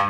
It's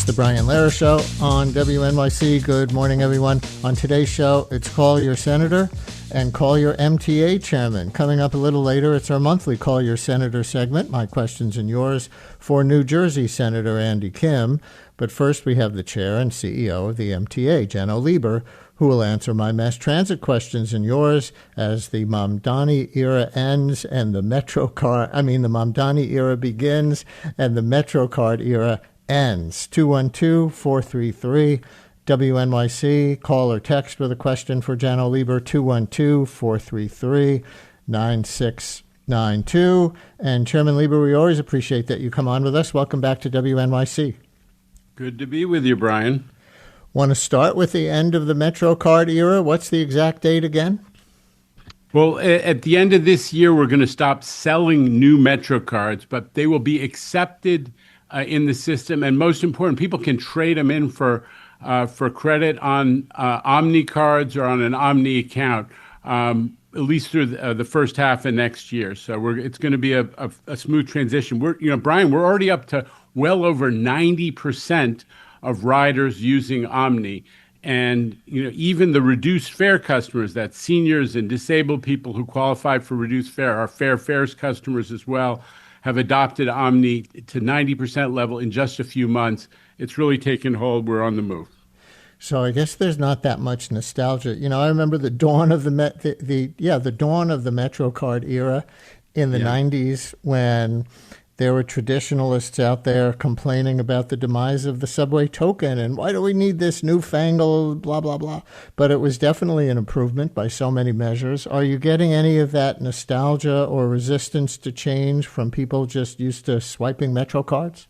the Brian Lehrer Show on WNYC. Good morning, everyone. On today's show, it's Call Your Senator and Call Your MTA Chairman. Coming up a little later, it's our monthly Call Your Senator segment, my questions and yours, for New Jersey Senator Andy Kim. But first, we have the chair and CEO of the MTA, Janno Lieber, who will answer my mass transit questions and yours as the Mamdani era ends and the Mamdani era begins and the MetroCard era ends. 212-433-WNYC. Call or text with a question for Janno Lieber, 212-433-9692. And Chairman Lieber, we always appreciate that you come on with us. Welcome back to WNYC. Good to be with you, Brian. Want to start with the end of the MetroCard era? What's the exact date again? Well, at the end of this year, we're going to stop selling new MetroCards, but they will be accepted in the system, and most important, people can trade them in for credit on Omni cards or on an Omni account, at least through the first half of next year. So it's going to be a smooth transition. Brian, we're already up to well over 90% of riders using Omni, and even the reduced fare customers, that's seniors and disabled people who qualify for reduced fare, our Fair Fares customers as well, have adopted Omni to 90% level in just a few months. It's really taken hold. We're on the move. So I guess there's not that much nostalgia. I remember the dawn of the dawn of the MetroCard era in the 90s, when there were traditionalists out there complaining about the demise of the subway token and why do we need this newfangled blah, blah, blah. But it was definitely an improvement by so many measures. Are you getting any of that nostalgia or resistance to change from people just used to swiping MetroCards?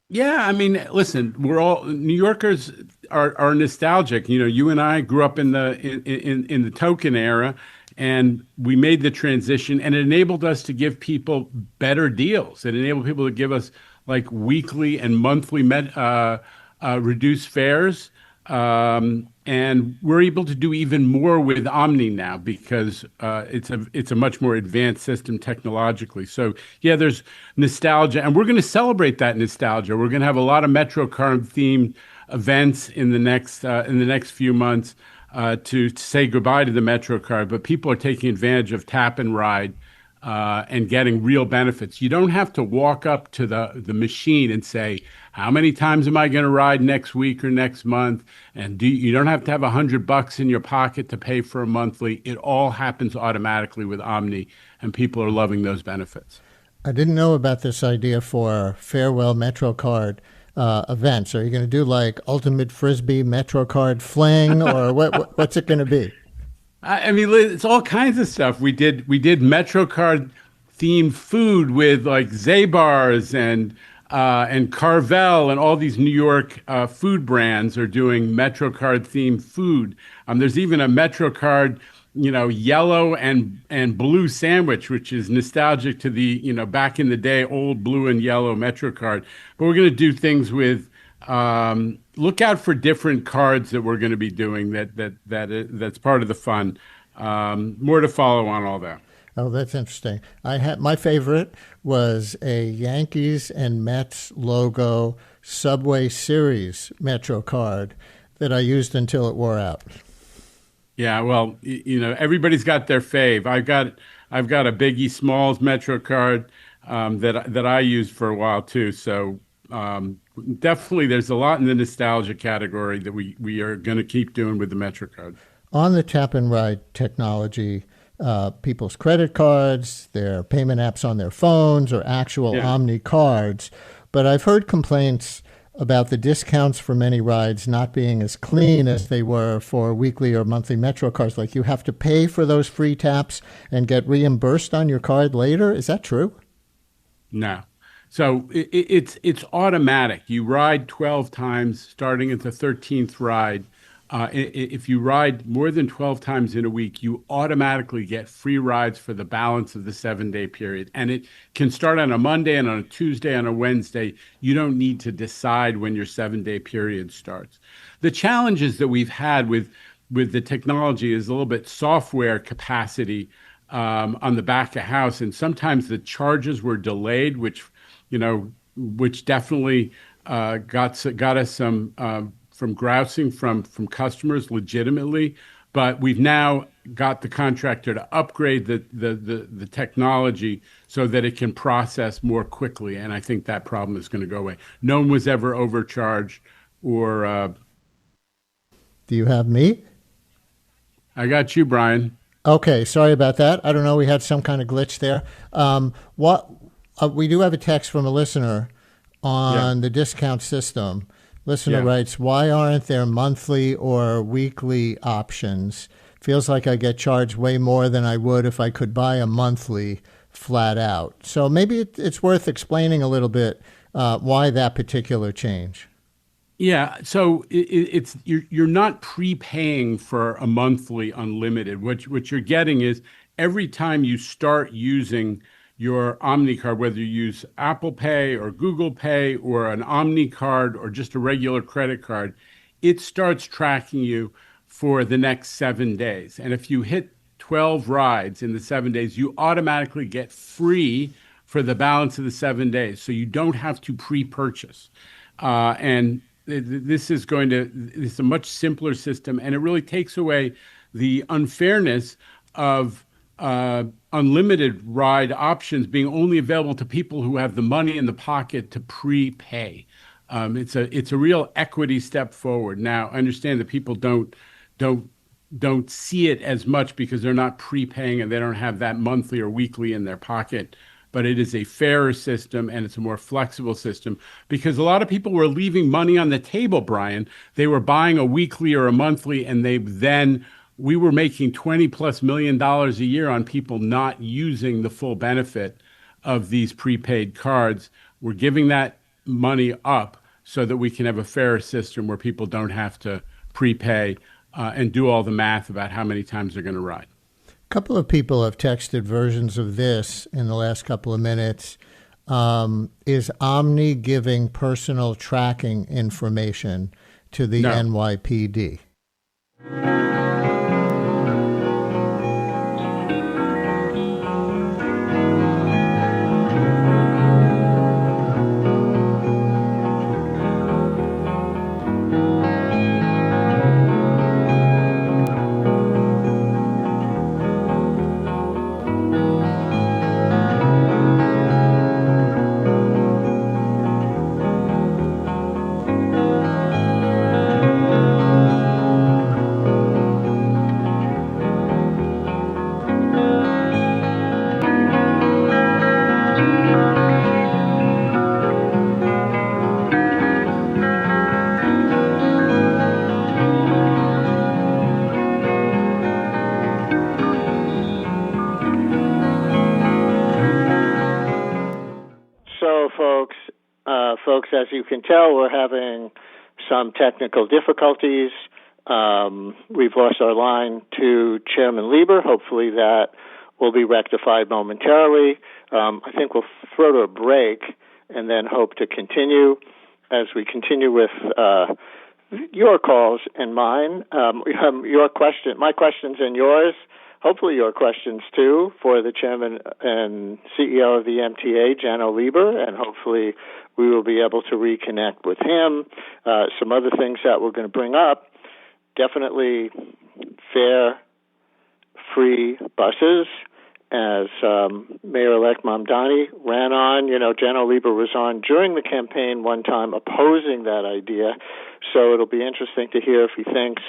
Yeah, I mean, listen, we're all New Yorkers are nostalgic. You and I grew up in the token era, and we made the transition, and it enabled us to give people better deals. It enabled people to give us like weekly and monthly reduced fares. And we're able to do even more with Omni now because it's a much more advanced system technologically. So yeah, there's nostalgia, and we're going to celebrate that nostalgia. We're going to have a lot of MetroCard themed events in the next few months to say goodbye to the MetroCard, but people are taking advantage of tap and ride and getting real benefits. You don't have to walk up to the machine and say, how many times am I going to ride next week or next month? And you don't have to have $100 in your pocket to pay for a monthly. It all happens automatically with Omni, and people are loving those benefits. I didn't know about this idea for farewell MetroCard events. Are you going to do like Ultimate Frisbee MetroCard Fling, or what's it going to be? I mean, it's all kinds of stuff. We did MetroCard themed food with like Zabar's and Carvel, and all these New York food brands are doing MetroCard themed food. There's even a MetroCard, yellow and blue sandwich, which is nostalgic to the, back in the day, old blue and yellow MetroCard. But we're going to do things with, look out for different cards that we're going to be doing that's part of the fun. More to follow on all that. Oh, that's interesting. My favorite was a Yankees and Mets logo Subway Series MetroCard that I used until it wore out. Yeah, well, everybody's got their fave. I've got a Biggie Smalls MetroCard that I used for a while too. So definitely, there's a lot in the nostalgia category that we are going to keep doing with the MetroCard. On the tap and ride technology, people's credit cards, their payment apps on their phones, or actual Omni cards. But I've heard complaints about the discounts for many rides not being as clean as they were for weekly or monthly MetroCards. Like you have to pay for those free taps and get reimbursed on your card later. Is that true? No. So it's automatic. You ride 12 times, starting at the 13th ride. If you ride more than 12 times in a week, you automatically get free rides for the balance of the 7-day period. And it can start on a Monday and on a Tuesday and a Wednesday. You don't need to decide when your 7-day period starts. The challenges that we've had with with the technology is a little bit software capacity on the back of house, and sometimes the charges were delayed, which definitely got us some from grousing from customers legitimately. But we've now got the contractor to upgrade the technology so that it can process more quickly, and I think that problem is going to go away. No one was ever overcharged or. Do you have me? I got you, Brian. Okay, sorry about that. I don't know. We had some kind of glitch there. What we do have a text from a listener on the discount system. Listener writes, "Why aren't there monthly or weekly options? Feels like I get charged way more than I would if I could buy a monthly flat out." So maybe it's worth explaining a little bit why that particular change. Yeah, so it's you're not prepaying for a monthly unlimited. What you're getting is every time you start using your Omni card, whether you use Apple Pay or Google Pay or an Omni card or just a regular credit card, it starts tracking you for the next 7 days. And if you hit 12 rides in the 7 days, you automatically get free for the balance of the 7 days. So you don't have to pre-purchase. And this is it's a much simpler system, and it really takes away the unfairness of unlimited ride options being only available to people who have the money in the pocket to prepay. It's a real equity step forward. Now, I understand that people don't see it as much because they're not prepaying and they don't have that monthly or weekly in their pocket. But it is a fairer system and it's a more flexible system because a lot of people were leaving money on the table, Brian. They were buying a weekly or a monthly, and we were making $20+ million a year on people not using the full benefit of these prepaid cards. We're giving that money up so that we can have a fairer system where people don't have to prepay and do all the math about how many times they're going to ride. A couple of people have texted versions of this in the last couple of minutes. Is Omni giving personal tracking information to the NYPD? Folks, as you can tell, we're having some technical difficulties. We've lost our line to Chairman Lieber. Hopefully that will be rectified momentarily. I think we'll throw to a break and then hope to continue as we continue with your calls and mine. My questions and yours. Hopefully your questions, too, for the chairman and CEO of the MTA, Janno Lieber, and hopefully we will be able to reconnect with him. Some other things that we're going to bring up, definitely fare-free buses, as Mayor-elect Mamdani ran on. Janno Lieber was on during the campaign one time opposing that idea, so it'll be interesting to hear if he thinks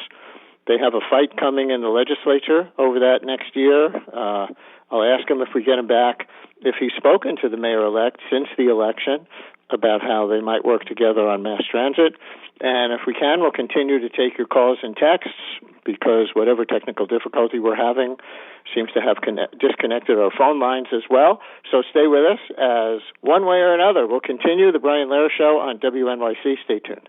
they have a fight coming in the legislature over that next year. I'll ask him if we get him back, if he's spoken to the mayor-elect since the election about how they might work together on mass transit. And if we can, we'll continue to take your calls and texts because whatever technical difficulty we're having seems to have disconnected our phone lines as well. So stay with us as one way or another, we'll continue the Brian Lehrer Show on WNYC. Stay tuned.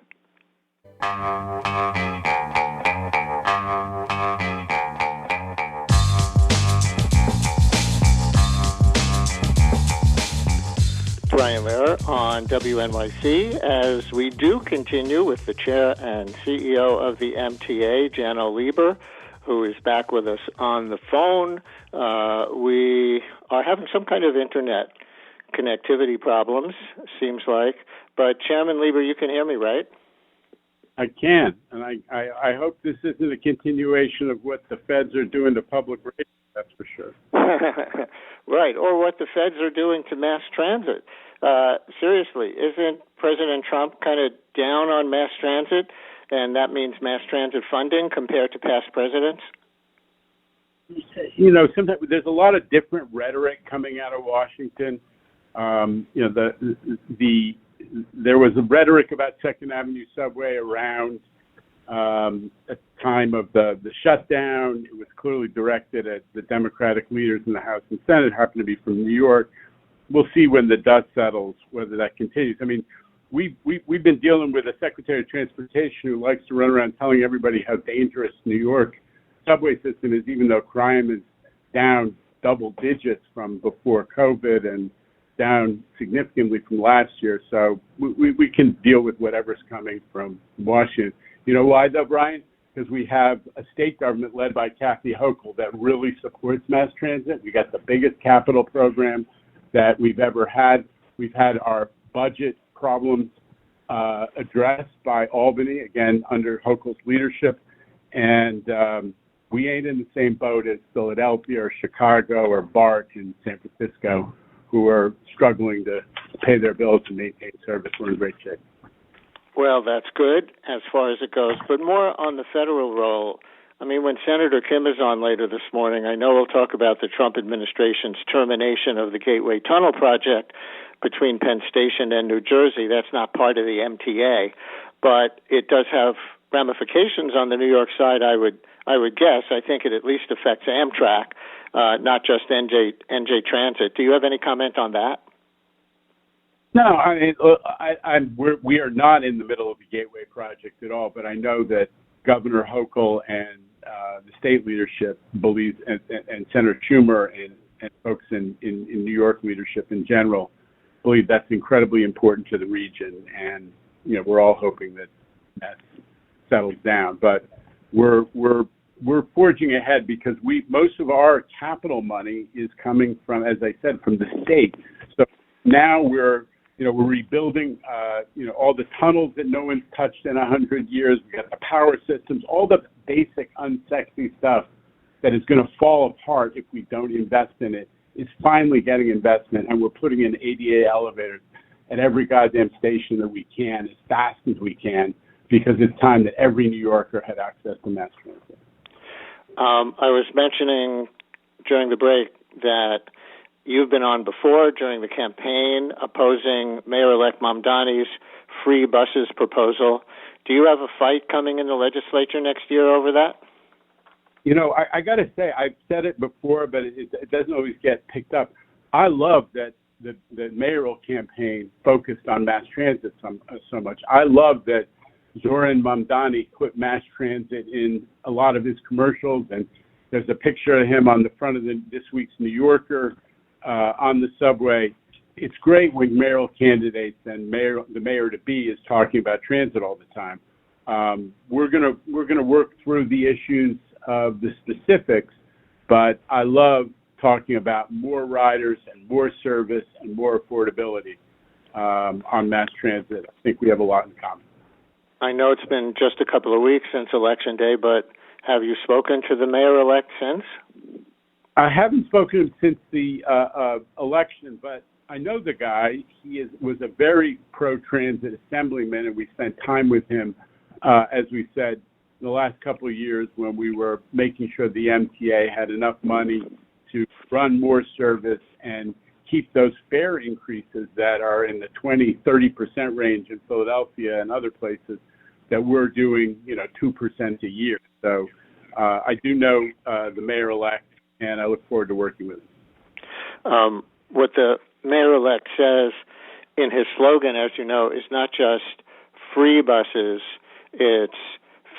Brian Lieber on WNYC as we do continue with the chair and CEO of the MTA, Janno Lieber, who is back with us on the phone. We are having some kind of internet connectivity problems, seems like. But Chairman Lieber, you can hear me, right? I can, and I hope this isn't a continuation of what the feds are doing to public radio, that's for sure. Right, or what the feds are doing to mass transit. Seriously, isn't President Trump kind of down on mass transit, and that means mass transit funding compared to past presidents? You know, sometimes there's a lot of different rhetoric coming out of Washington. You know, there was a rhetoric about Second Avenue subway around at the time of the shutdown. It was clearly directed at the Democratic leaders in the House and Senate, happened to be from New York. We'll see when the dust settles whether that continues. I mean, we've been dealing with a Secretary of Transportation who likes to run around telling everybody how dangerous New York subway system is, even though crime is down double digits from before COVID and down significantly from last year. So we can deal with whatever's coming from Washington. You know why, though, Brian? Because we have a state government led by Kathy Hochul that really supports mass transit. We got the biggest capital program that we've ever had. We've had our budget problems addressed by Albany, again, under Hochul's leadership. And we ain't in the same boat as Philadelphia or Chicago or BART in San Francisco, who are struggling to pay their bills and maintain service. We're in great shape. Well, that's good as far as it goes. But more on the federal role. I mean, when Senator Kim is on later this morning, I know we'll talk about the Trump administration's termination of the Gateway Tunnel project between Penn Station and New Jersey. That's not part of the MTA, but it does have ramifications on the New York side, I would guess. I think it at least affects Amtrak, not just NJ Transit. Do you have any comment on that? No, I mean, we are not in the middle of the Gateway project at all, but I know that Governor Hochul and the state leadership believes, and Senator Schumer and folks in New York leadership in general believe that's incredibly important to the region, and you know we're all hoping that settles down. But we're forging ahead because most of our capital money is coming from, as I said, from the state. So now we're rebuilding, all the tunnels that no one's touched in 100 years. We got the power systems, all the basic unsexy stuff that is going to fall apart if we don't invest in it is finally getting investment, and we're putting in ADA elevators at every goddamn station that we can as fast as we can, because it's time that every New Yorker had access to mass transit. I was mentioning during the break that you've been on before during the campaign opposing Mayor-elect Mamdani's free buses proposal. Do you have a fight coming in the legislature next year over that? You know, I got to say, I've said it before, but it doesn't always get picked up. I love that the mayoral campaign focused on mass transit so much. I love that Zoran Mamdani put mass transit in a lot of his commercials, and there's a picture of him on the front of this week's New Yorker on the subway. It's great when mayoral candidates and the mayor-to-be is talking about transit all the time. We're gonna work through the issues of the specifics, but I love talking about more riders and more service and more affordability on mass transit. I think we have a lot in common. I know it's been just a couple of weeks since Election Day, but have you spoken to the mayor-elect since? I haven't spoken to him since the election, but I know the guy. He was a very pro-transit assemblyman, and we spent time with him, as we said, in the last couple of years when we were making sure the MTA had enough money to run more service and keep those fare increases that are in the 20-30% range in Philadelphia and other places that we're doing, 2% a year. So I do know the mayor-elect, and I look forward to working with him. What the mayor-elect says in his slogan, as you know, is not just free buses, it's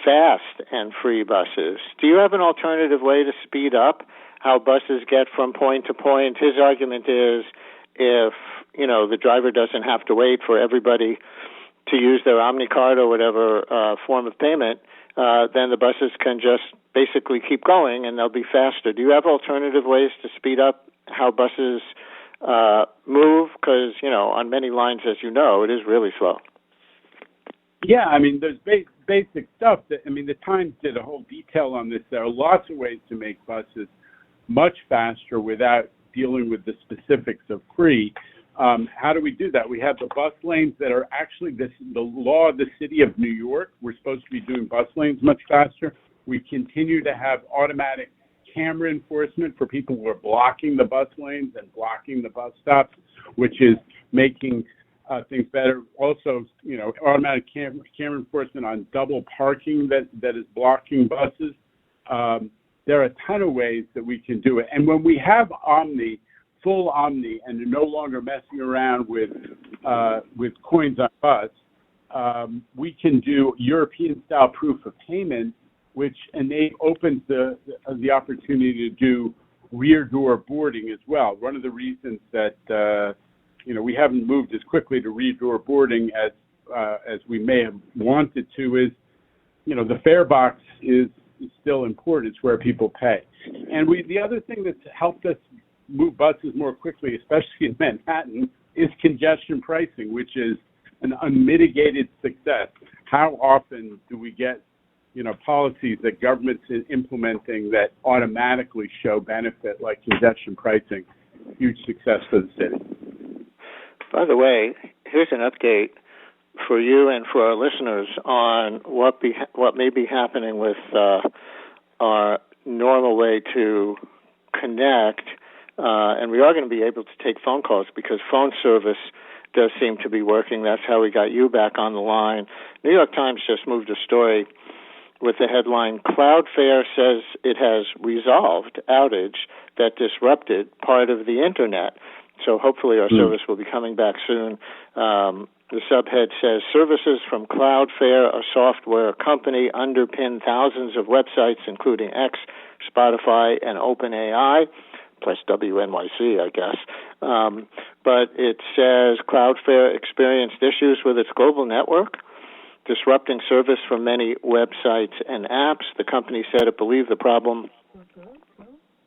fast and free buses. Do you have an alternative way to speed up how buses get from point to point? His argument is if, the driver doesn't have to wait for everybody to use their OmniCard or whatever form of payment, then the buses can just basically keep going and they'll be faster. Do you have alternative ways to speed up how buses move? Because, on many lines, as you know, it is really slow. Yeah, I mean, there's basic stuff. The Times did a whole detail on this. There are lots of ways to make buses much faster without dealing with the specifics of free. How do we do that? We have the bus lanes that are actually the law of the city of New York. We're supposed to be doing bus lanes much faster. We continue to have automatic camera enforcement for people who are blocking the bus lanes and blocking the bus stops, which is making things better. Also, automatic camera enforcement on double parking that is blocking buses. There are a ton of ways that we can do it. And when we have full Omni, and they're no longer messing around with coins on bus, we can do European-style proof of payment, which opens the opportunity to do rear door boarding as well. One of the reasons that we haven't moved as quickly to rear door boarding as we may have wanted to is, the fare box is still important. It's where people pay. And the other thing that's helped us move buses more quickly, especially in Manhattan, is congestion pricing, which is an unmitigated success. How often do we get, policies that governments is implementing that automatically show benefit, like congestion pricing? Huge success for the city. By the way, here's an update for you and for our listeners on what may be happening with our normal way to connect. And we are going to be able to take phone calls because phone service does seem to be working. That's how we got you back on the line. New York Times just moved a story with the headline, Cloudflare says it has resolved outage that disrupted part of the Internet. So hopefully our service will be coming back soon. The subhead says, services from Cloudflare, a software company, underpin thousands of websites, including X, Spotify, and OpenAI, plus WNYC, I guess. But it says Cloudflare experienced issues with its global network, disrupting service from many websites and apps. The company said it believed the problem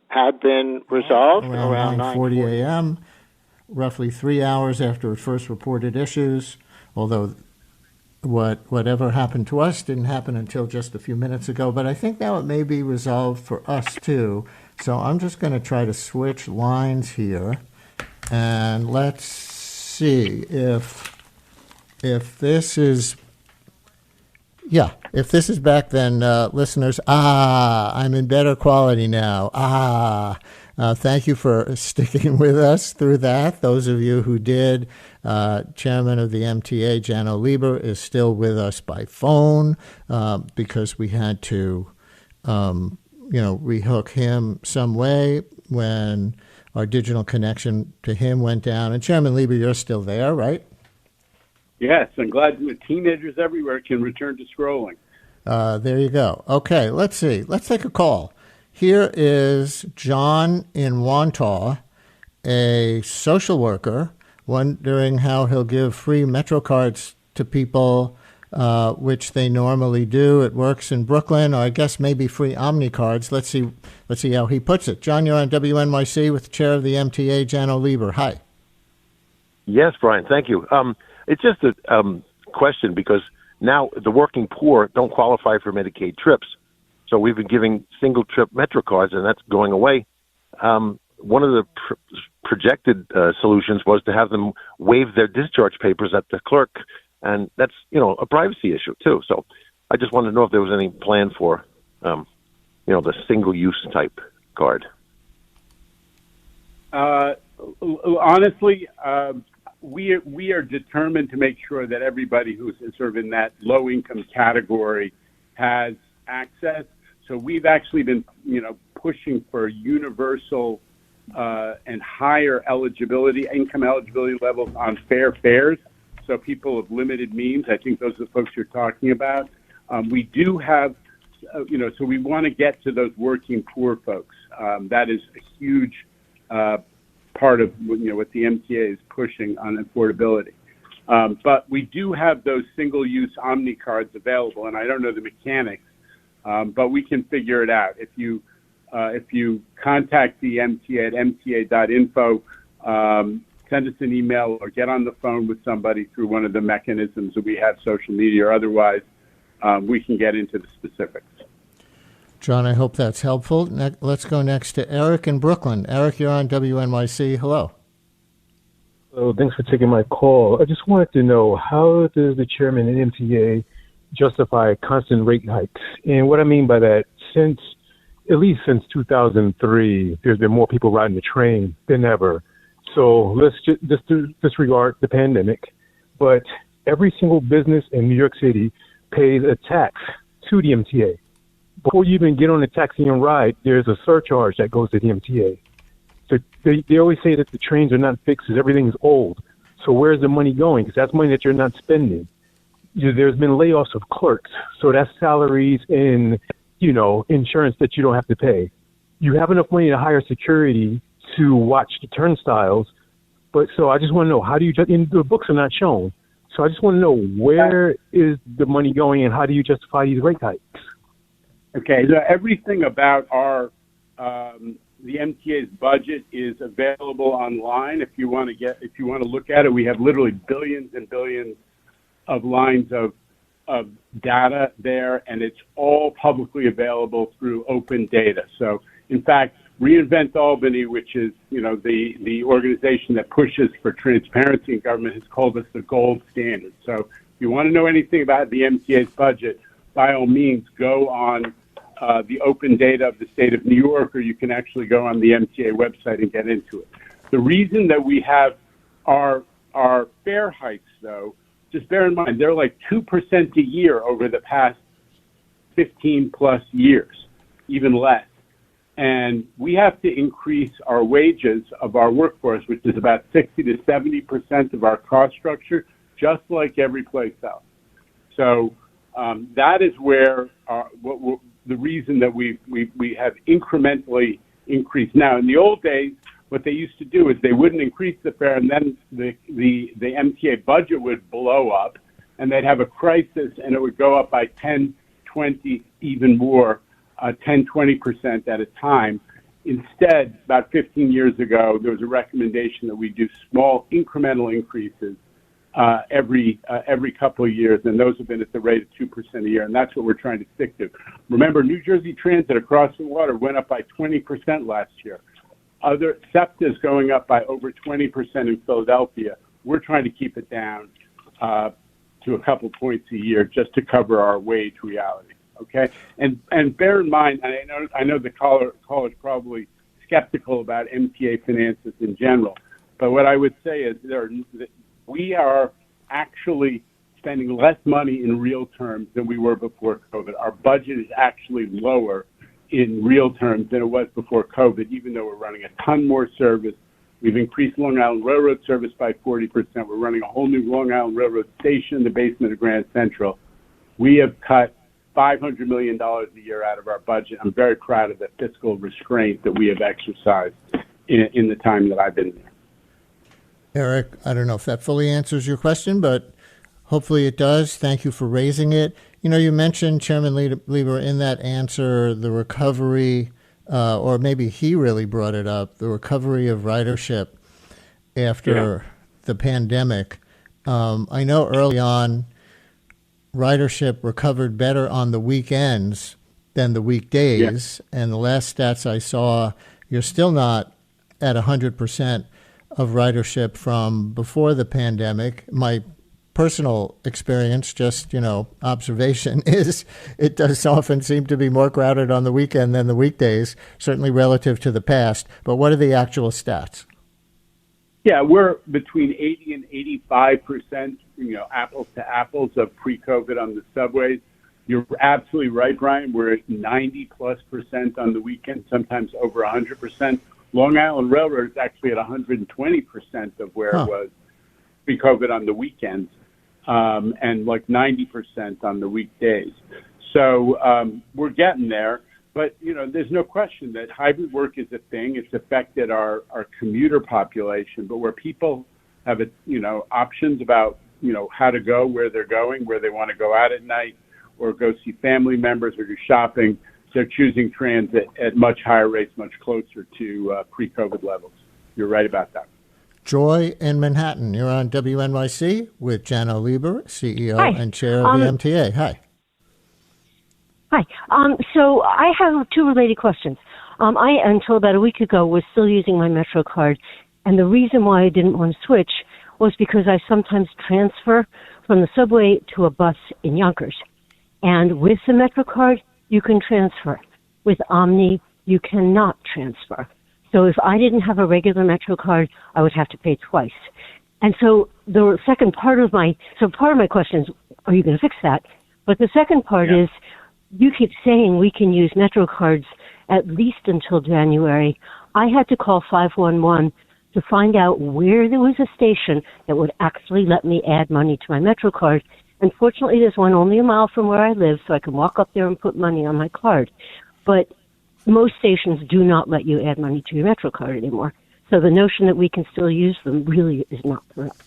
had been resolved around 9:40 a.m., roughly 3 hours after it first reported issues, although whatever happened to us didn't happen until just a few minutes ago. But I think now it may be resolved for us, too. So I'm just going to try to switch lines here, and let's see if this is... Yeah, if this is back, then listeners, I'm in better quality now. Thank you for sticking with us through that. Those of you who did, Chairman of the MTA, Janno Lieber, is still with us by phone because we had to, rehook him some way when our digital connection to him went down. And Chairman Lieber, you're still there, right? Yes, I'm glad teenagers everywhere can return to scrolling. There you go. Okay, let's see. Let's take a call. Here is John in Wantagh, a social worker, wondering how he'll give free Metro cards to people, which they normally do. It works in Brooklyn, or I guess maybe free Omni cards. Let's see how he puts it. John, you're on WNYC with the chair of the MTA, Janno Lieber. Hi. Yes, Brian, thank you. It's just a question because now the working poor don't qualify for Medicaid trips. So we've been giving single-trip Metro cards, and that's going away. One of the projected solutions was to have them waive their discharge papers at the clerk, and that's, a privacy issue, too. So I just wanted to know if there was any plan for, the single-use type card. Honestly, we are determined to make sure that everybody who's sort of in that low-income category has access. So we've actually been, pushing for universal and higher income eligibility levels on fares. So people of limited means, I think those are the folks you're talking about. We do have, so we want to get to those working poor folks. That is a huge part of what the MTA is pushing on affordability. But we do have those single-use Omni cards available, and I don't know the mechanics, but we can figure it out. If you contact the MTA at mta.info, send us an email or get on the phone with somebody through one of the mechanisms that we have, social media or otherwise, we can get into the specifics. John, I hope that's helpful. Let's go next to Eric in Brooklyn. Eric, you're on WNYC. Hello. So thanks for taking my call. I just wanted to know, how does the chairman in MTA justify constant rate hikes? And what I mean by that, at least since 2003, there's been more people riding the train than ever. So let's just disregard the pandemic. But every single business in New York City pays a tax to the MTA. Before you even get on the taxi and ride, there's a surcharge that goes to the MTA. So they always say that the trains are not fixed because everything's old. So where's the money going? Because that's money that you're not spending. There's been layoffs of clerks. So that's salaries and, insurance that you don't have to pay. You have enough money to hire security to watch the turnstiles. But so I just want to know, how do you, and the books are not shown. So I just want to know, where is the money going and how do you justify these rate hikes? Okay, so everything about the MTA's budget is available online. If you want to look at it, we have literally billions and billions of lines of data there, and it's all publicly available through open data. So, in fact, Reinvent Albany, which is the organization that pushes for transparency in government, has called us the gold standard. So, if you want to know anything about the MTA's budget, by all means, go on the open data of the state of New York, or you can actually go on the MTA website and get into it. The reason that we have our fare hikes, though, just bear in mind, they're like 2% a year over the past 15 plus years, even less. And we have to increase our wages of our workforce, which is about 60 to 70% of our cost structure, just like every place else. So that is where the reason that we have incrementally increased. Now, in the old days, what they used to do is they wouldn't increase the fare, and then the MTA budget would blow up, and they'd have a crisis, and it would go up by 10, 20, even more, 10, 20% at a time. Instead, about 15 years ago, there was a recommendation that we do small incremental increases every couple of years, and those have been at the rate of 2% a year, and that's what we're trying to stick to. Remember, New Jersey Transit across the water went up by 20% last year. Other SEPTA is going up by over 20% in Philadelphia. We're trying to keep it down to a couple points a year just to cover our wage reality. Okay, and bear in mind, I know the caller is probably skeptical about MTA finances in general, but what I would say is we are actually spending less money in real terms than we were before COVID. Our budget is actually lower in real terms than it was before COVID, even though we're running a ton more service. We've increased Long Island Railroad service by 40%. We're running a whole new Long Island Railroad station in the basement of Grand Central. We have cut $500 million a year out of our budget. I'm very proud of the fiscal restraint that we have exercised in the time that I've been there. Eric, I don't know if that fully answers your question, but hopefully it does. Thank you for raising it. You mentioned, Chairman Lieber, in that answer, the recovery, or maybe he really brought it up, the recovery of ridership after the pandemic. I know early on, ridership recovered better on the weekends than the weekdays. And the last stats I saw, you're still not at 100% of ridership from before the pandemic. My personal experience, just, observation, is it does often seem to be more crowded on the weekend than the weekdays, certainly relative to the past. But what are the actual stats? Yeah, we're between 80 and 85%, apples to apples of pre-COVID on the subways. You're absolutely right, Brian. We're at 90+% on the weekend, sometimes over 100%. Long Island Railroad is actually at 120% of where it was pre-COVID on the weekends, and like 90% on the weekdays. So we're getting there. But, there's no question that hybrid work is a thing. It's affected our commuter population, but where people have, options about, how to go, where they're going, where they want to go out at night or go see family members or do shopping, they're choosing transit at much higher rates, much closer to pre-COVID levels. You're right about that. Joy in Manhattan. You're on WNYC with Janno Lieber, CEO Hi. and chair of the MTA. Hi. Hi. So I have two related questions. I, until about a week ago, was still using my Metro card, and the reason why I didn't want to switch was because I sometimes transfer from the subway to a bus in Yonkers. And with the Metro card, you can transfer. With Omni, you cannot transfer. So if I didn't have a regular Metro card, I would have to pay twice. And so the second part of my question is, are you going to fix that? But the second part is, you keep saying we can use Metro cards at least until January. I had to call 511 to find out where there was a station that would actually let me add money to my Metro card. Unfortunately, there's one only a mile from where I live, so I can walk up there and put money on my card. But most stations do not let you add money to your Metro card anymore. So the notion that we can still use them really is not correct.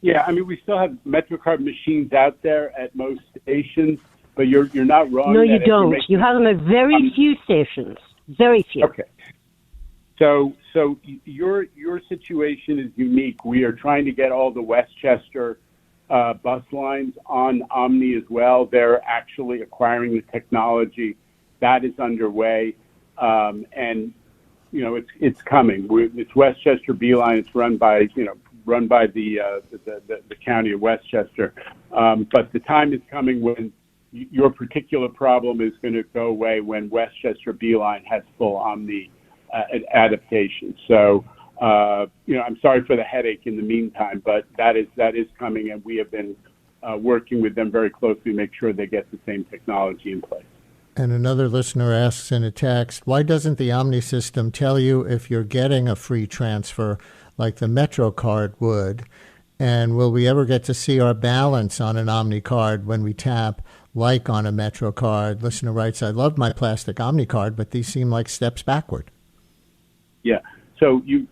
Yeah, I mean, we still have MetroCard machines out there at most stations, but you're not wrong. No, you don't. You have them at very few stations. Very few. Okay. So your situation is unique. We are trying to get all the Westchester bus lines on Omni as well. They're actually acquiring the technology. That is underway, and it's coming. It's Westchester Beeline. It's run by the county of Westchester. But the time is coming when your particular problem is going to go away when Westchester Beeline has full Omni adaptation. So, I'm sorry for the headache in the meantime, but that is coming, and we have been working with them very closely to make sure they get the same technology in place. And another listener asks in a text, why doesn't the Omni system tell you if you're getting a free transfer like the Metro card would? And will we ever get to see our balance on an Omni card when we tap like on a Metro card? Listener writes, I love my plastic Omni card, but these seem like steps backward. Yeah. So you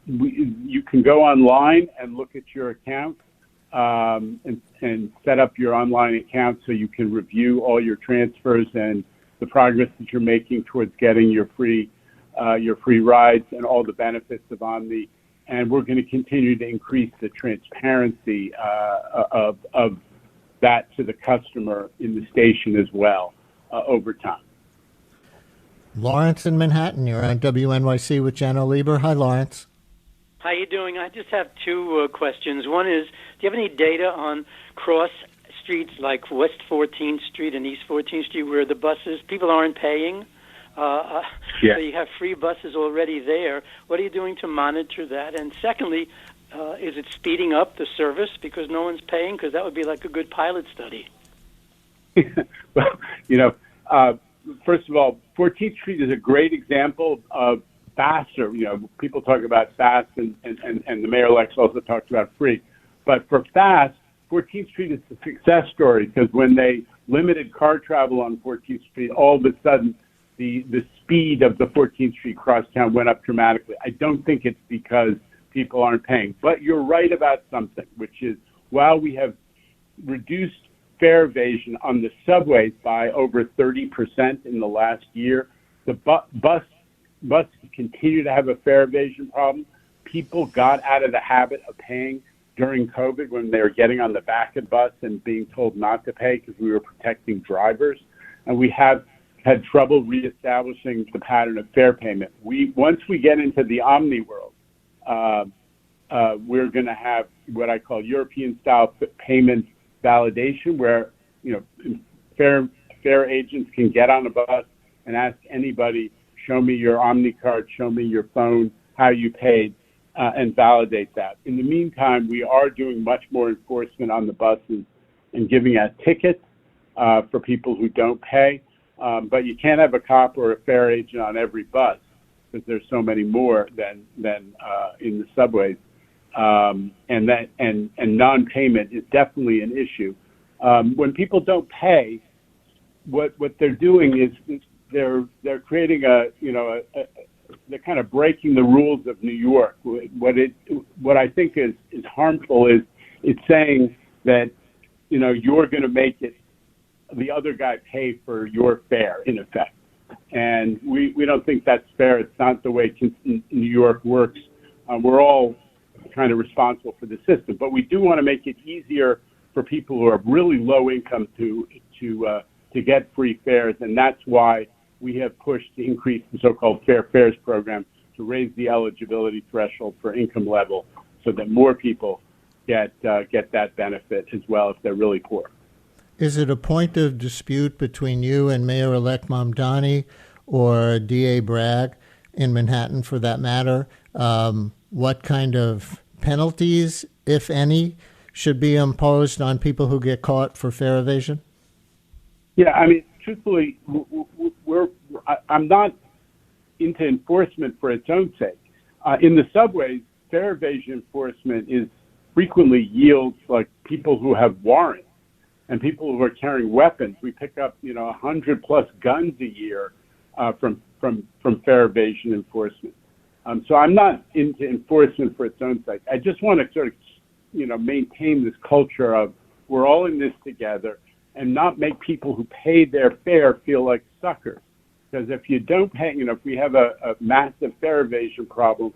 can go online and look at your account and set up your online account so you can review all your transfers and the progress that you're making towards getting your free rides and all the benefits of Omni. And we're going to continue to increase the transparency of that to the customer in the station as well over time. Lawrence in Manhattan, you're on WNYC with Janno Lieber. Hi, Lawrence. How you doing? I just have two questions. One is, do you have any data on cross streets like West 14th Street and East 14th Street where the buses, people aren't paying? So you have free buses already there. What are you doing to monitor that? And secondly, is it speeding up the service because no one's paying? Because that would be like a good pilot study. Well, first of all, 14th Street is a great example of faster. People talk about fast, and the mayor-elect also talked about free. But for fast, 14th Street is a success story because when they limited car travel on 14th Street, all of a sudden the speed of the 14th Street crosstown went up dramatically. I don't think it's because people aren't paying. But you're right about something, which is while we have reduced fare evasion on the subways by over 30% in the last year, the bus continue to have a fare evasion problem. People got out of the habit of paying during COVID when they were getting on the back of the bus and being told not to pay because we were protecting drivers. And we have had trouble reestablishing the pattern of fare payment. Once we get into the Omni world, we're going to have what I call European-style payment validation, where fare agents can get on a bus and ask anybody, show me your Omni card, show me your phone, how you paid, and validate that. In the meantime, we are doing much more enforcement on the buses and giving out tickets for people who don't pay. But you can't have a cop or a fare agent on every bus because there's so many more than in the subways. And non-payment is definitely an issue. When people don't pay, what they're doing is they're creating they're kind of breaking the rules of New York. What I think is harmful is it's saying that you're going to make it the other guy pay for your fare in effect, and we don't think that's fair. It's not the way New York works. We're all kind of responsible for the system, but we do want to make it easier for people who are really low income to get free fares, and that's why we have pushed to increase the so-called Fair Fares program to raise the eligibility threshold for income level so that more people get that benefit as well if they're really poor. Is it a point of dispute between you and Mayor-elect Mamdani or DA Bragg in Manhattan, for that matter? What kind of penalties, if any, should be imposed on people who get caught for fare evasion? Yeah, I mean, truthfully, I'm not into enforcement for its own sake. In the subways, fare evasion enforcement frequently yields like people who have warrants and people who are carrying weapons. We pick up 100+ guns a year from fare evasion enforcement. So I'm not into enforcement for its own sake. I just want to sort of maintain this culture of we're all in this together and not make people who pay their fare feel like suckers. Because if you don't pay, if we have a massive fare evasion problem,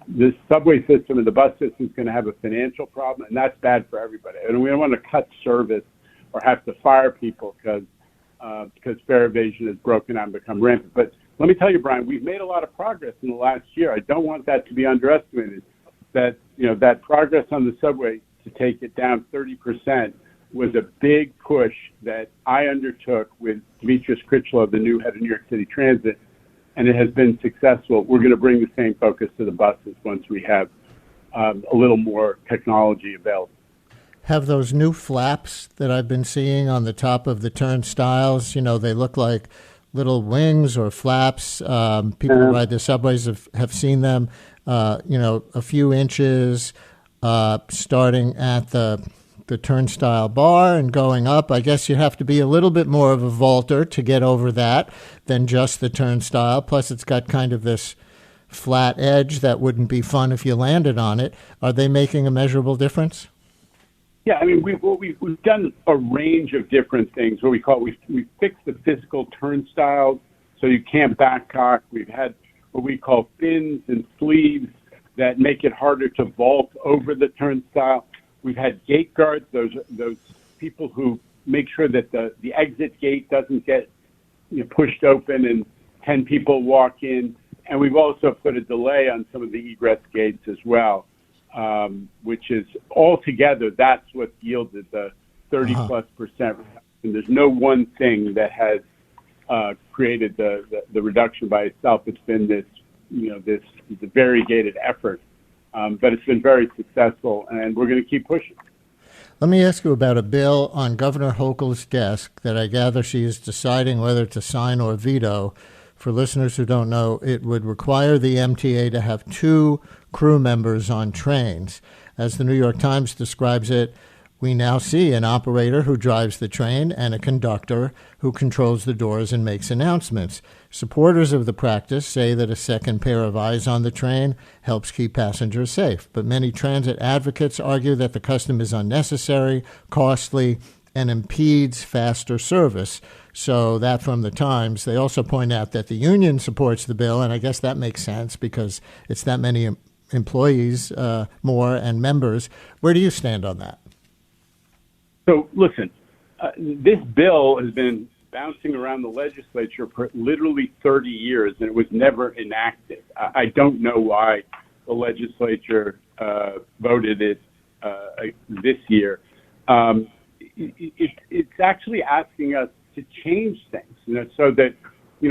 the subway system and the bus system is going to have a financial problem, and that's bad for everybody. And we don't want to cut service or have to fire people because fare evasion has broken out and become rampant. But let me tell you, Brian, we've made a lot of progress in the last year. I don't want that to be underestimated. That that progress on the subway to take it down 30% was a big push that I undertook with Demetrius Critchlow, the new head of New York City Transit, and it has been successful. We're going to bring the same focus to the buses once we have a little more technology available. Have those new flaps that I've been seeing on the top of the turnstiles, they look like little wings or flaps. People who ride the subways have seen them, a few inches starting at the turnstile bar and going up. I guess you have to be a little bit more of a vaulter to get over that than just the turnstile. Plus, it's got kind of this flat edge that wouldn't be fun if you landed on it. Are they making a measurable difference? Yeah, I mean, we've done a range of different things. What we fixed the physical turnstiles so you can't backcock. We've had what we call fins and sleeves that make it harder to vault over the turnstile. We've had gate guards, those people who make sure that the exit gate doesn't get pushed open and 10 people walk in. And we've also put a delay on some of the egress gates as well, which is altogether, that's what yielded the 30+% reduction. There's no one thing that has created the reduction by itself. It's been this variegated effort. But it's been very successful, and we're going to keep pushing. Let me ask you about a bill on Governor Hochul's desk that I gather she is deciding whether to sign or veto. For listeners who don't know, it would require the MTA to have 2 crew members on trains. As the New York Times describes it, we now see an operator who drives the train and a conductor who controls the doors and makes announcements. Supporters of the practice say that a second pair of eyes on the train helps keep passengers safe. But many transit advocates argue that the custom is unnecessary, costly, and impedes faster service. So that from the Times. They also point out that the union supports the bill, and I guess that makes sense because it's that many employees more and members. Where do you stand on that? So listen, this bill has been bouncing around the legislature for literally 30 years, and it was never enacted. I don't know why the legislature voted it this year. It's actually asking us to change things, so that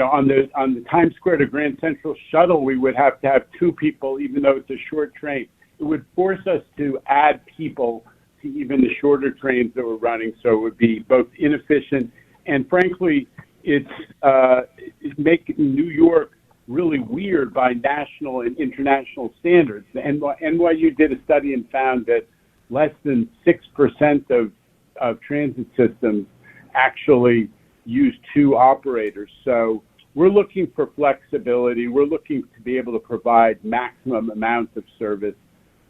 on the Times Square to Grand Central shuttle, we would have to have 2 people, even though it's a short train. It would force us to add people to even the shorter trains that we're running, so it would be both inefficient and, frankly, it's making New York really weird by national and international standards. And NYU did a study and found that less than 6% of transit systems actually use 2 operators. So we're looking for flexibility. We're looking to be able to provide maximum amounts of service,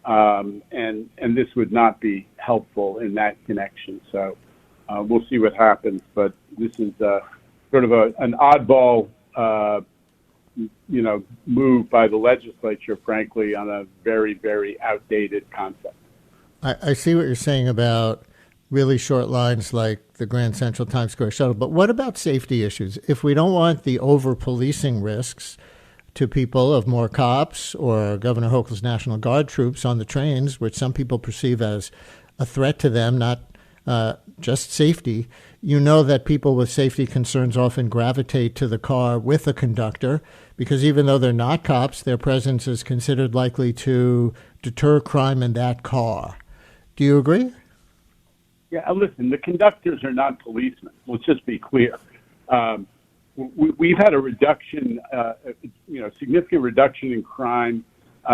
and this would not be helpful in that connection. So we'll see what happens. But this is sort of an oddball, move by the legislature, frankly, on a very, very outdated concept. I see what you're saying about really short lines like the Grand Central Times Square shuttle, but what about safety issues? If we don't want the over-policing risks to people of more cops or Governor Hochul's National Guard troops on the trains, which some people perceive as a threat to them, not just safety, you know that people with safety concerns often gravitate to the car with a conductor because even though they're not cops, their presence is considered likely to deter crime in that car. Do you agree? Yeah, listen, the conductors are not policemen. Let's just be clear. We've had a reduction, significant reduction in crime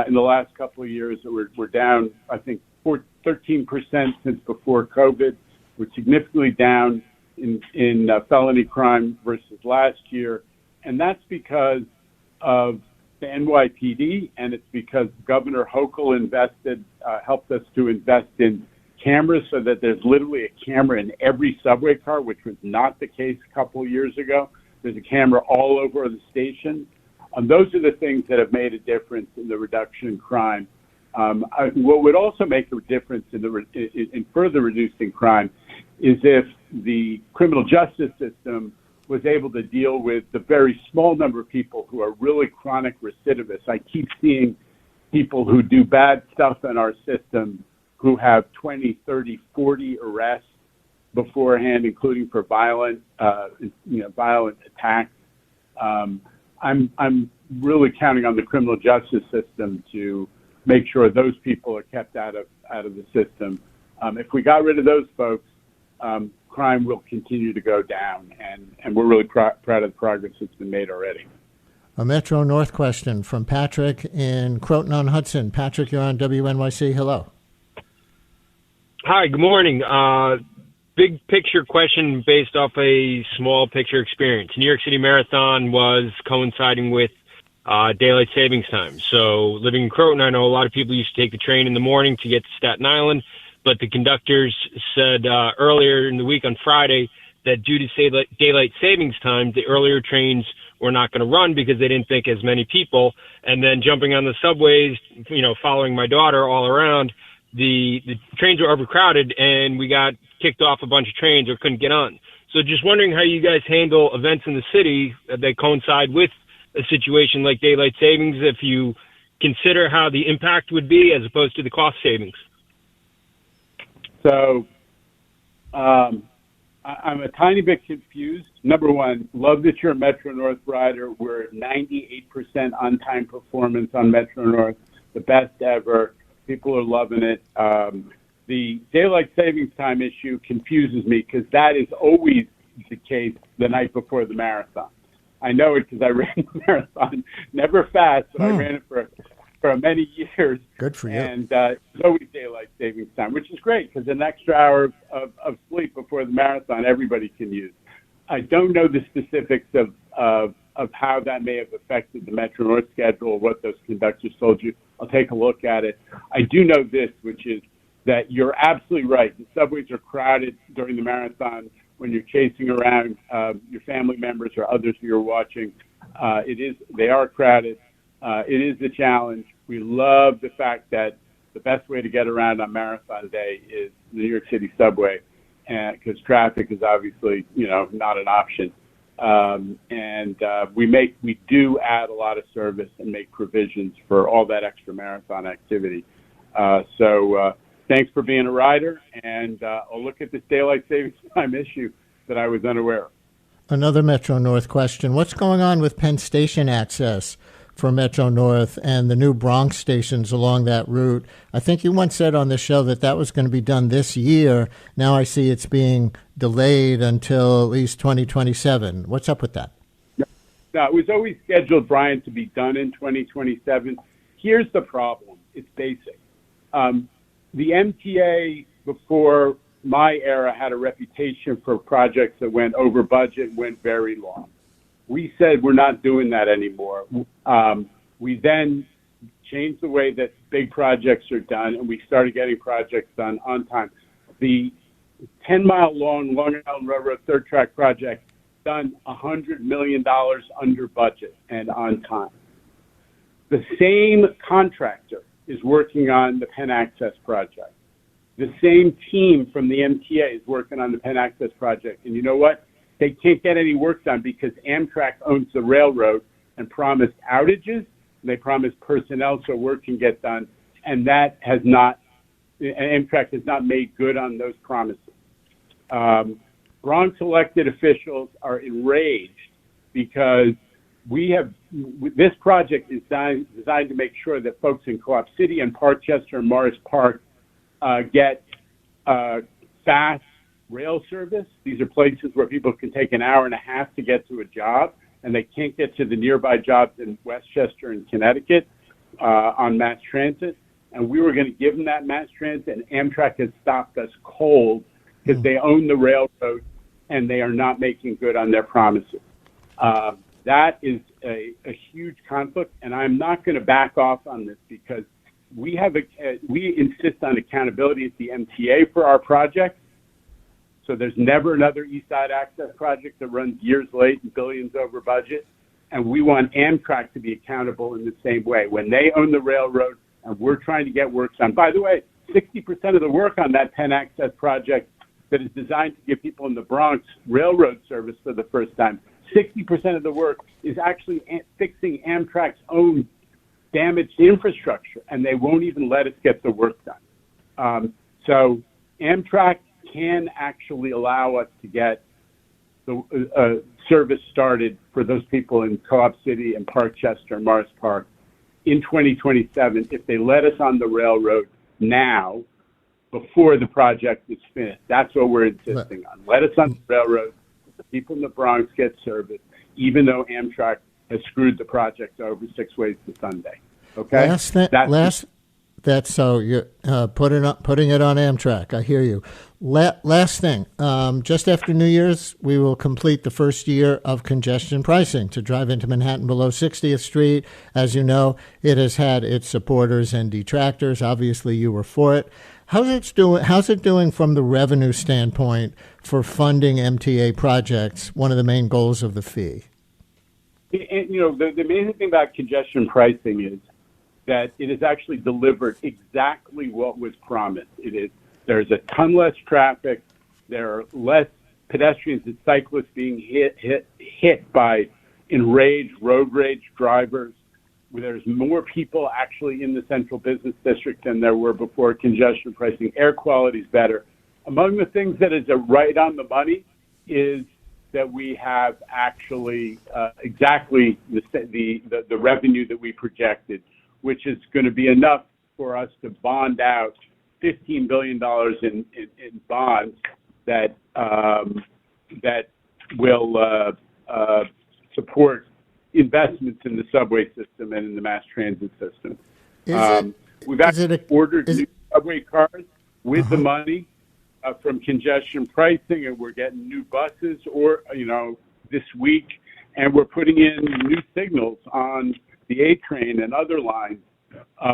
in the last couple of years. We're down, I think, 13% since before COVID. We're significantly down in felony crime versus last year. And that's because of the NYPD, and it's because Governor Hochul helped us to invest in cameras so that there's literally a camera in every subway car, which was not the case a couple of years ago. There's a camera all over the station. Those are the things that have made a difference in the reduction in crime. What would also make a difference in further reducing crime is if the criminal justice system was able to deal with the very small number of people who are really chronic recidivists. I keep seeing people who do bad stuff in our system who have 20, 30, 40 arrests beforehand, including for violent attacks. I'm really counting on the criminal justice system to make sure those people are kept out of the system. If we got rid of those folks, crime will continue to go down, and we're really proud of the progress that's been made already. A Metro North question from Patrick in Croton-on-Hudson. Patrick, you're on WNYC. Hello. Hi, good morning. Big picture question based off a small picture experience. New York City Marathon was coinciding with daylight savings time. So living in Croton, I know a lot of people used to take the train in the morning to get to Staten Island, but the conductors said earlier in the week on Friday that due to daylight savings time, the earlier trains were not going to run because they didn't think as many people. And then jumping on the subways, following my daughter all around, the trains were overcrowded and we got kicked off a bunch of trains or couldn't get on. So just wondering how you guys handle events in the city that coincide with a situation like daylight savings, if you consider how the impact would be as opposed to the cost savings. So I'm a tiny bit confused. Number one, love that you're a Metro North rider. We're at 98% on-time performance on Metro North, the best ever. People are loving it. The daylight savings time issue confuses me because that is always the case the night before the marathon. I know it because I ran the marathon, never fast, but I ran it for many years. Good for you. And it's always daylight savings time, which is great because an extra hour of sleep before the marathon everybody can use. I don't know the specifics of how that may have affected the Metro North schedule or what those conductors told you. I'll take a look at it. I do know this, which is that you're absolutely right. The subways are crowded during the marathon when you're chasing around your family members or others who you're watching. They are crowded. It is a challenge. We love the fact that the best way to get around on marathon day is the New York City subway, because traffic is obviously, not an option. We do add a lot of service and make provisions for all that extra marathon activity. So thanks for being a rider, and I'll look at this daylight savings time issue that I was unaware of. Another Metro North question. What's going on with Penn Station access for Metro North and the new Bronx stations along that route? I think you once said on the show that was going to be done this year. Now I see it's being delayed until at least 2027. What's up with that? No, it was always scheduled, Brian, to be done in 2027. Here's the problem. It's basic. The MTA, before my era, had a reputation for projects that went over budget, went very long. we said we're not doing that anymore. We then changed the way that big projects are done, and we started getting projects done on time. The 10-mile long Long Island Railroad third track project done $100 million under budget and on time. The same contractor is working on the Penn Access project. The same team from the MTA is working on the Penn Access project. And you know what? They can't get any work done because Amtrak owns the railroad and promised outages. They promised personnel so work can get done. And that has not, Amtrak has not made good on those promises. Bronx elected officials are enraged because this project is designed to make sure that folks in Co-op City and Parkchester and Morris Park get fast rail service. These are places where people can take an hour and a half to get to a job, and they can't get to the nearby jobs in Westchester and Connecticut on mass transit. And we were going to give them that mass transit, and Amtrak has stopped us cold because they own the railroad and they are not making good on their promises. That is a huge conflict, and I'm not going to back off on this because we insist on accountability at the MTA for our project. So there's never another East Side Access project that runs years late and billions over budget. And we want Amtrak to be accountable in the same way. When they own the railroad and we're trying to get work done. By the way, 60% of the work on that Penn Access project that is designed to give people in the Bronx railroad service for the first time, 60% of the work is actually fixing Amtrak's own damaged infrastructure, and they won't even let us get the work done. So Amtrak can actually allow us to get the service started for those people in Co-op City and Parkchester and Morris Park in 2027 if they let us on the railroad now before the project is finished. That's what we're insisting on. Let us on the railroad. The people in the Bronx get service, even though Amtrak has screwed the project over 6 ways to Sunday. Okay? That's so you're putting it on Amtrak. I hear you. Last thing, just after New Year's, we will complete the first year of congestion pricing to drive into Manhattan below 60th Street. As you know, it has had its supporters and detractors. Obviously, you were for it. How's it doing from the revenue standpoint for funding MTA projects? One of the main goals of the fee. And, the amazing thing about congestion pricing is that it has actually delivered exactly what was promised. There's a ton less traffic. There are less pedestrians and cyclists being hit by enraged road rage drivers. There's more people actually in the central business district than there were before congestion pricing. Air quality is better. Among the things that is right on the money is that we have actually exactly the revenue that we projected, which is going to be enough for us to bond out $15 billion in bonds that will support investments in the subway system and in the mass transit system. We've actually ordered new subway cars with the money from congestion pricing, and we're getting new buses this week, and we're putting in new signals on the A train and other lines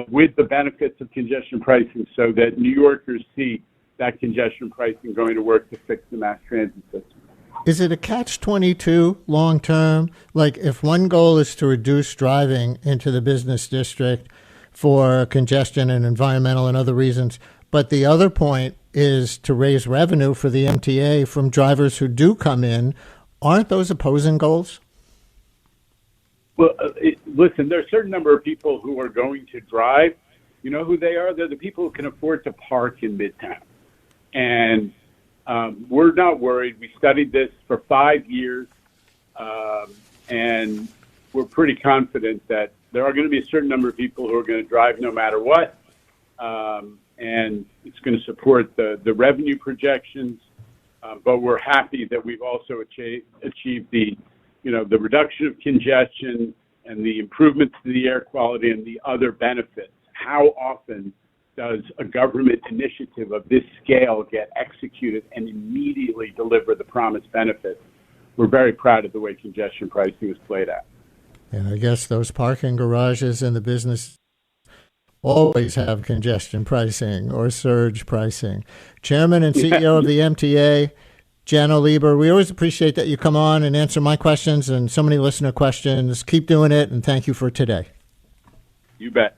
with the benefits of congestion pricing so that New Yorkers see that congestion pricing going to work to fix the mass transit system. Is it a catch-22 long-term? Like if one goal is to reduce driving into the business district for congestion and environmental and other reasons, but the other point is to raise revenue for the MTA from drivers who do come in, aren't those opposing goals? Well, listen, there are a certain number of people who are going to drive. You know who they are? They're the people who can afford to park in Midtown. And we're not worried. We studied this for 5 years, and we're pretty confident that there are going to be a certain number of people who are going to drive no matter what, and it's going to support the revenue projections. But we're happy that we've also achieved the reduction of congestion and the improvements to the air quality and the other benefits. How often does a government initiative of this scale get executed and immediately deliver the promised benefits? we're very proud of the way congestion pricing is played out. And I guess those parking garages in the business always have congestion pricing or surge pricing. Chairman and CEO of the MTA, Janno Lieber, we always appreciate that you come on and answer my questions and so many listener questions. Keep doing it, and thank you for today. You bet.